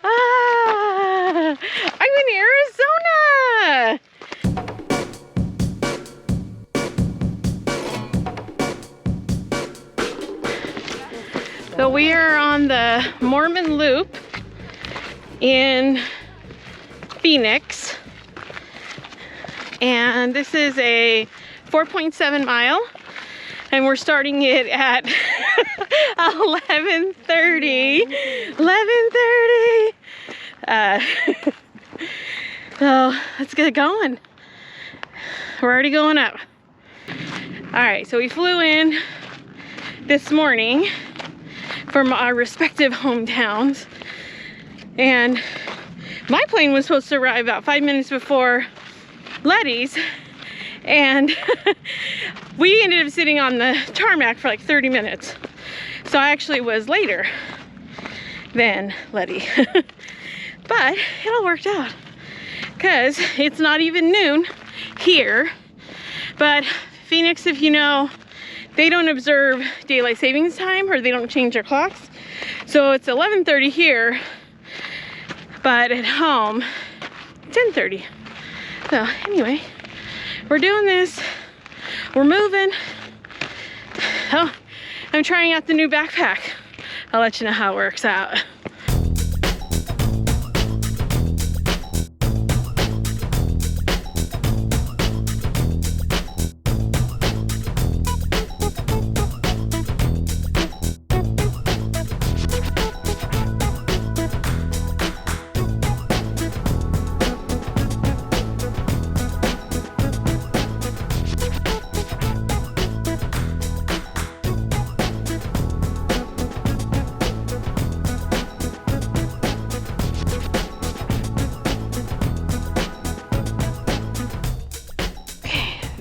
Ah, I'm in Arizona. So we are on the Mormon Loop in Phoenix, and this is a 4.7 mile, and we're starting it at 11:30. 11:30. So let's get going. We're already going up. All right, so we flew in this morning from our respective hometowns, and my plane was supposed to arrive about 5 minutes before Letty's, and we ended up sitting on the tarmac for like 30 minutes. So I actually was later than Letty. But it all worked out because it's not even noon here. But Phoenix, if you know, they don't observe daylight savings time, or they don't change their clocks. So it's 11:30 here, but at home, 10:30. So anyway, we're doing this. We're moving. Oh, I'm trying out the new backpack. I'll let you know how it works out.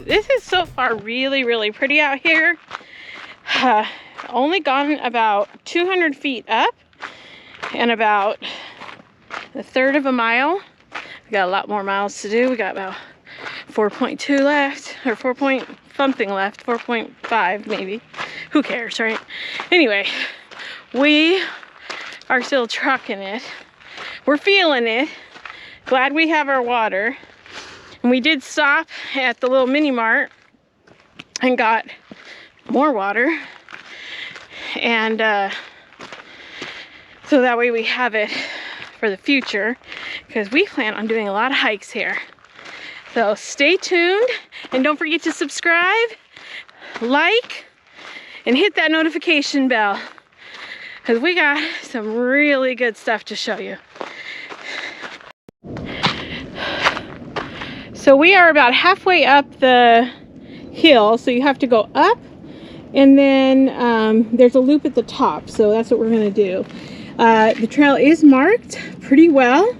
This is so far really pretty out here. Only gone about 200 feet up and about a third of a mile. We got a lot more miles to do. We got about 4.2 left, or 4 point something left, 4.5 maybe. Who cares, right? Anyway, we are still trucking it. We're feeling it. Glad we have our water. And we did stop at the little mini mart and got more water. And so that way we have it for the future, because we plan on doing a lot of hikes here. So stay tuned, and don't forget to subscribe, like, and hit that notification bell, because we got some really good stuff to show you. So we are about halfway up the hill, so you have to go up, and then there's a loop at the top, so that's what we're going to do. The trail is marked pretty well,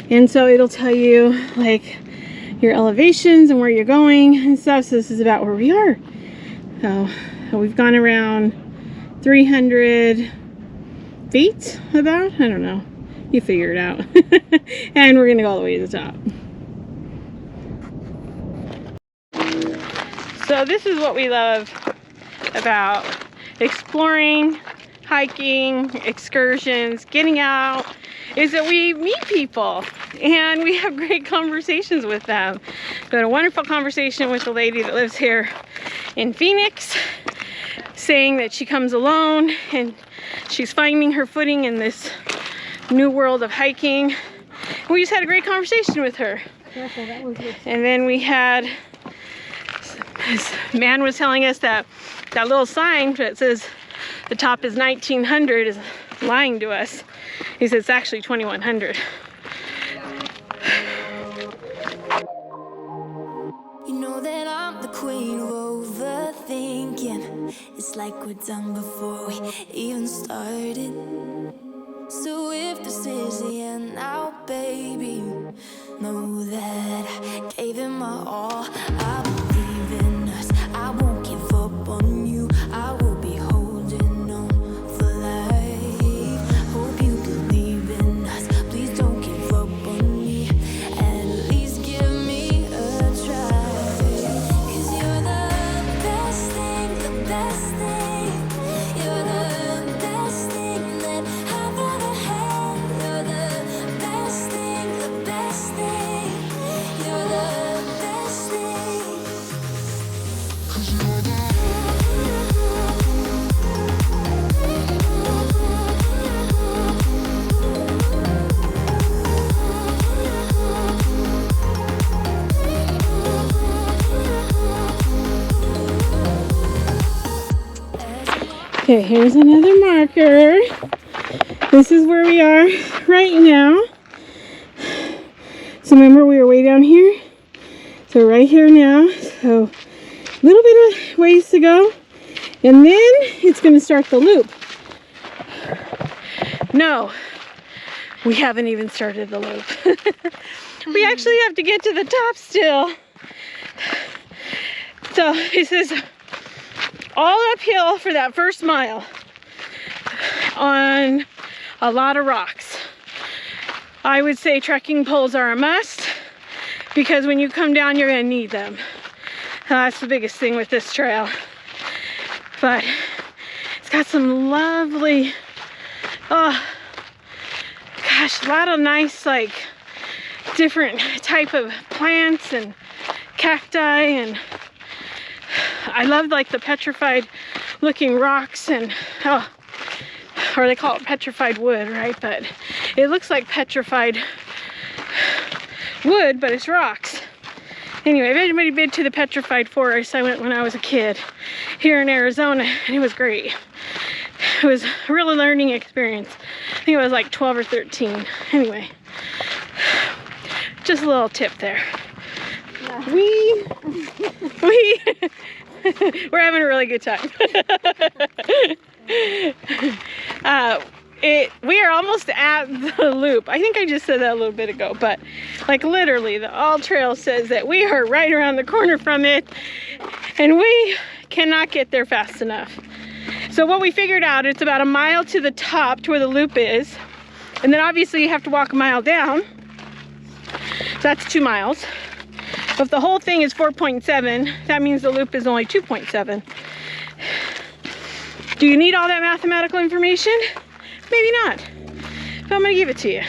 and so it'll tell you like your elevations and where you're going and stuff. So this is about where we are. So we've gone around 300 feet, about, I don't know, you figure it out. And we're going to go all the way to the top. So this is what we love about exploring, hiking, excursions, getting out, is that we meet people and we have great conversations with them. We had a wonderful conversation with the lady that lives here in Phoenix, saying that she comes alone and she's finding her footing in this new world of hiking. And we just had a great conversation with her. And then we had, this man was telling us that that little sign that says the top is 1900 is lying to us. He says it's actually 2100. You know that I'm the queen of overthinking. It's like we're done before we even started. So if this is the end now, baby, know that I gave it my all. I believe in us. I won't give up on you. I will be holding on for life. Hope you believe in us. Please don't give up on me. At least give me a try. 'Cause you're the best thing, the best thing. You're the best thing that Okay, here's another marker. This is where we are right now. So remember, we were way down here. So right here now. So a little bit of ways to go. And then it's going to start the loop. No, we haven't even started the loop. We actually have to get to the top still. So this is all uphill for that first mile on a lot of rocks. I would say trekking poles are a must because when you come down, you're going to need them. That's the biggest thing with this trail. But it's got some lovely, oh gosh, a lot of nice, like, different type of plants and cacti, and I love, like, the petrified looking rocks, and oh, or they call it petrified wood, right? But it looks like petrified wood, but it's rocks. Anyway, if anybody been to the petrified forest, I went when I was a kid here in Arizona, and it was great. It was a real learning experience. I think it was like 12 or 13. Anyway, just a little tip there. Yeah. We're having a really good time. We are almost at the loop. I think I just said that a little bit ago, but like literally the All Trail says that we are right around the corner from it, and we cannot get there fast enough. So what we figured out, it's about a mile to the top to where the loop is, and then obviously you have to walk a mile down, so that's 2 miles. But if the whole thing is 4.7, that means the loop is only 2.7. Do you need all that mathematical information? Maybe not, but I'm gonna give it to you.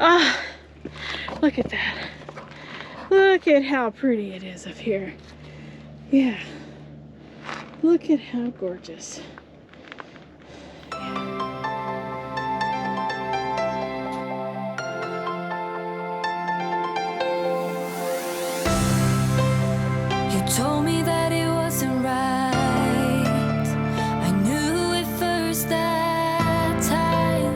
Ah, look at that. Look at how pretty it is up here. Yeah, look at how gorgeous. You told me that it wasn't right. I knew it first that time,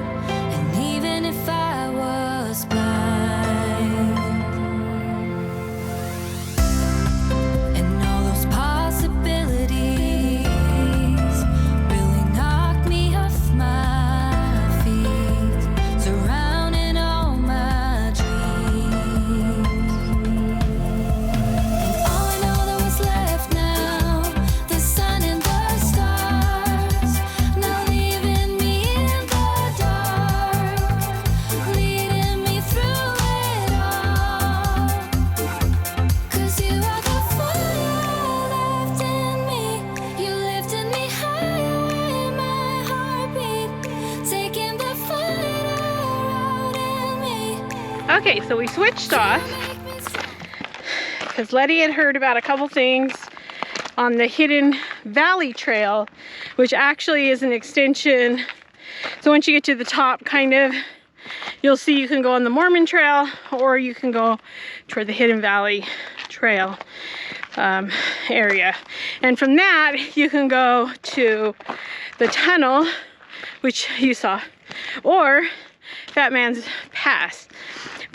and even if I was blind, and all those possibilities really knocked me off my feet, surrounding all my dreams. All I know that was left now, the sun and the stars, now leaving me in the dark, leading me through it all. 'Cause you are the fire left in me, you lifted me higher in my heartbeat, taking the fight out in me. Okay, so we switched off because Letty had heard about a couple things on the Hidden Valley Trail, which actually is an extension. So once you get to the top, kind of, you'll see you can go on the Mormon Trail, or you can go toward the Hidden Valley Trail area. And from that, you can go to the tunnel, which you saw, or Fat Man's Pass.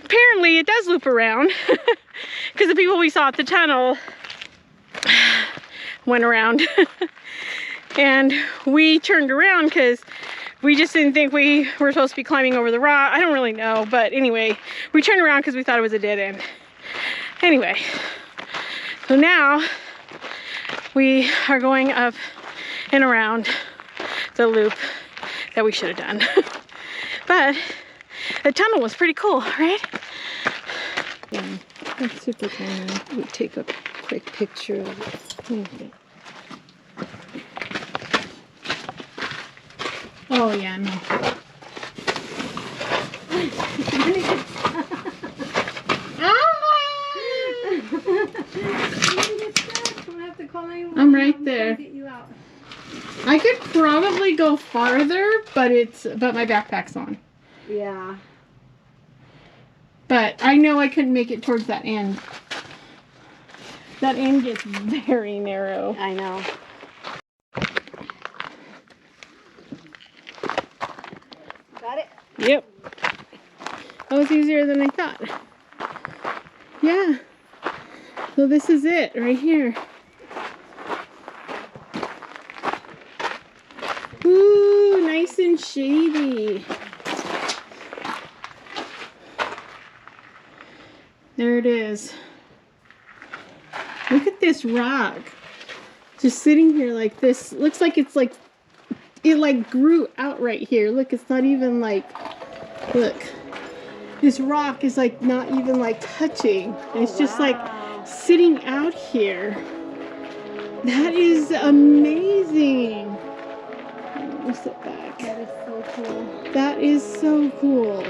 Apparently, it does loop around because the people we saw at the tunnel went around. And we turned around because we just didn't think we were supposed to be climbing over the rock. I don't really know, but anyway, we turned around because we thought it was a dead end. Anyway, so now we are going up and around the loop that we should have done. But the tunnel was pretty cool, right? Yeah, that's super cool. We'll take a quick picture of it. Okay. Oh yeah, no. I'm right there. I could probably go farther, but my backpack's on. Yeah. But I know I couldn't make it towards that end. That end gets very narrow. I know. Yep. That was easier than I thought. Yeah. So this is it right here. Ooh, nice and shady. There it is. Look at this rock. Just sitting here like this. Looks like it's like, it like grew out right here. Look, it's not even like, look. This rock is like not even like touching. It's just like sitting out here. That is amazing. Let me sit back. That is so cool. That is so cool.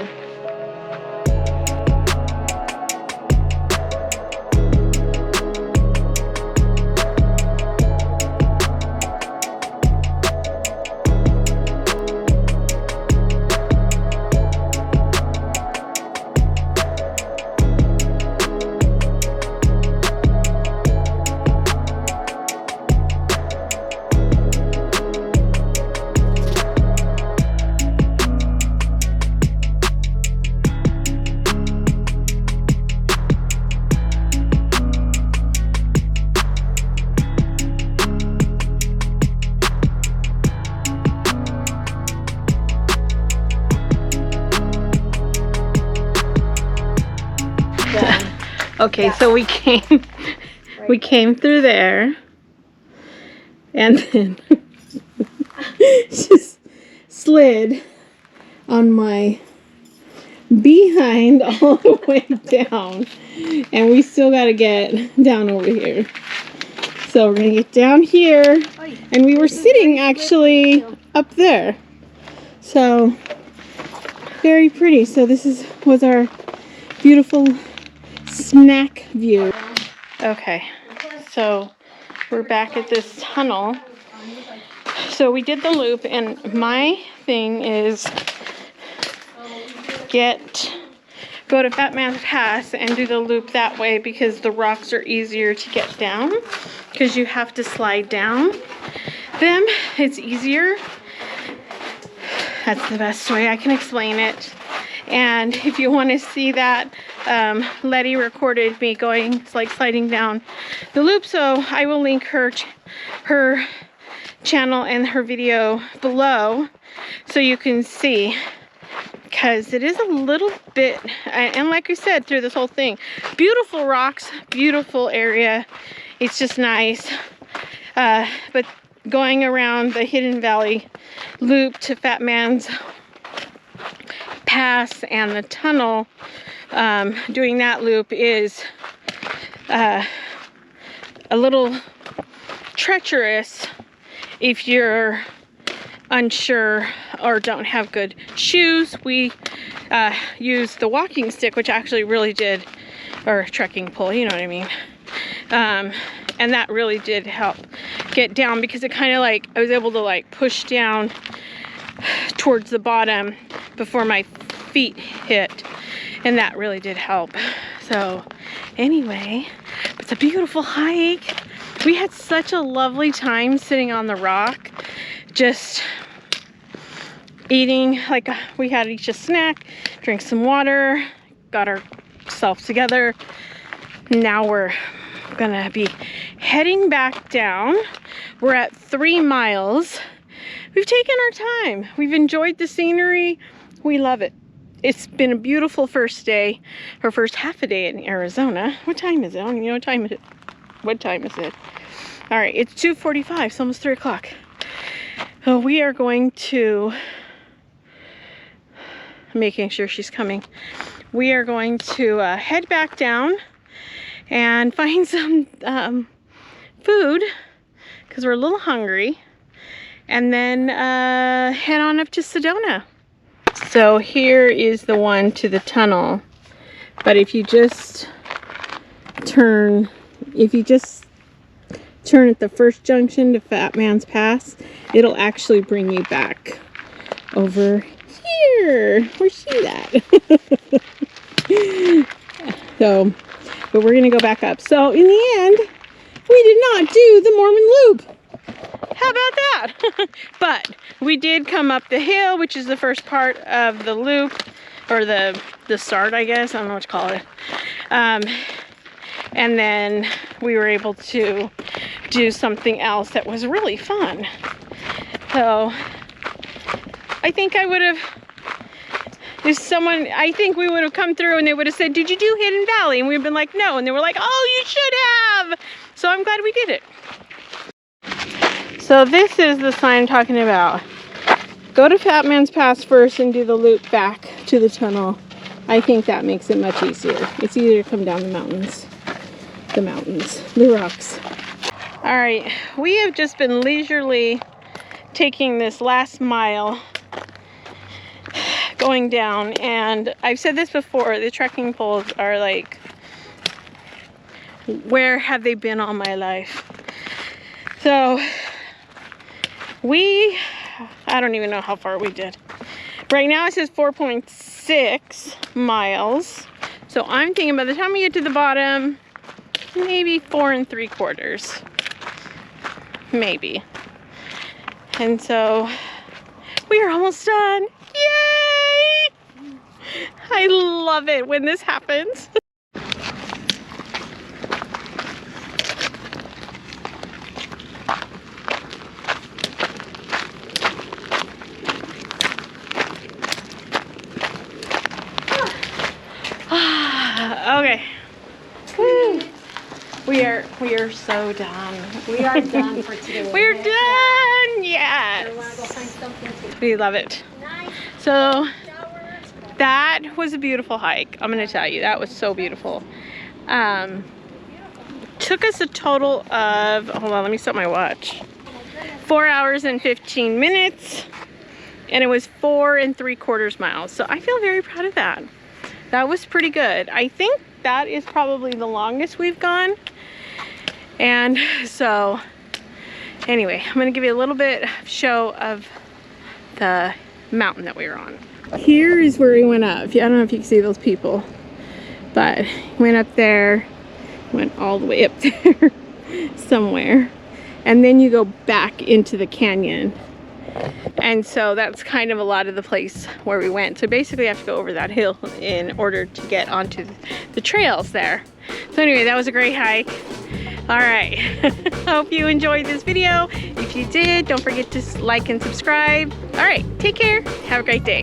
Okay, yeah. So we came through there, and then just slid on my behind all the way down, and we still got to get down over here. So we're gonna get down here, and we were sitting actually up there. So very pretty. So this was our beautiful snack view. Okay, so we're back at this tunnel. So we did the loop, and my thing is go to Fat Man's Pass and do the loop that way, because the rocks are easier to get down, because you have to slide down them. It's easier. That's the best way I can explain it. And if you want to see that, Letty recorded me sliding down the loop, so I will link her channel and her video below so you can see, because it is a little bit, and like I said, through this whole thing, beautiful rocks, beautiful area. It's just nice, but going around the Hidden Valley loop to Fat Man's Pass and the tunnel, doing that loop is a little treacherous if you're unsure or don't have good shoes. We used the walking stick, which actually really did, or trekking pole, you know what I mean, and that really did help get down, because it kind of like, I was able to like push down towards the bottom before my feet hit, and that really did help. So anyway, it's a beautiful hike. We had such a lovely time sitting on the rock, just eating, like we had each a snack, drank some water, got ourselves together. Now we're gonna be heading back down. We're at 3 miles. We've taken our time. We've enjoyed the scenery. We love it. It's been a beautiful first day, or first half a day in Arizona. What time is it? I don't even know what time it is. What time is it? All right, it's 2:45, it's almost 3 o'clock. So we are going to, making sure she's coming, we are going to head back down and find some food, because we're a little hungry, and then head on up to Sedona. So here is the one to the tunnel, but if you just turn at the first junction to Fat Man's Pass, it'll actually bring you back over here. Where's she at? So, but we're gonna go back up. So in the end, we did not do the Mormon Loop. How about that? But we did come up the hill, which is the first part of the loop, or the start, I guess. I don't know what to call it. And then we were able to do something else that was really fun. So I think I would have, I think we would have come through and they would have said, did you do Hidden Valley? And we've been like, no. And they were like, oh, you should have. So I'm glad we did it. So this is the sign I'm talking about. Go to Fat Man's Pass first and do the loop back to the tunnel. I think that makes it much easier. It's easier to come down the mountains. The rocks. All right, we have just been leisurely taking this last mile going down, and I've said this before, the trekking poles are like, where have they been all my life? So I don't even know how far we did. Right now it says 4.6 miles. So I'm thinking by the time we get to the bottom, maybe 4 3/4. Maybe. And so we are almost done. Yay! I love it when this happens. Okay. Woo. We are so done. We are done for today. We're done. Yes. We love it. So that was a beautiful hike. I'm gonna tell you, that was so beautiful. Took us a total of, hold on, let me set my watch. 4 hours and 15 minutes, and it was 4 3/4 miles. So I feel very proud of that. That was pretty good. I think that is probably the longest we've gone. And so anyway, I'm gonna give you a little bit of show of the mountain that we were on. Here is where we went up. I don't know if you can see those people, but went up there, went all the way up there somewhere, and then you go back into the canyon. And so that's kind of a lot of the place where we went. So basically you have to go over that hill in order to get onto the trails there. So anyway, that was a great hike. All right, hope you enjoyed this video. If you did, don't forget to like and subscribe. All right, take care, have a great day.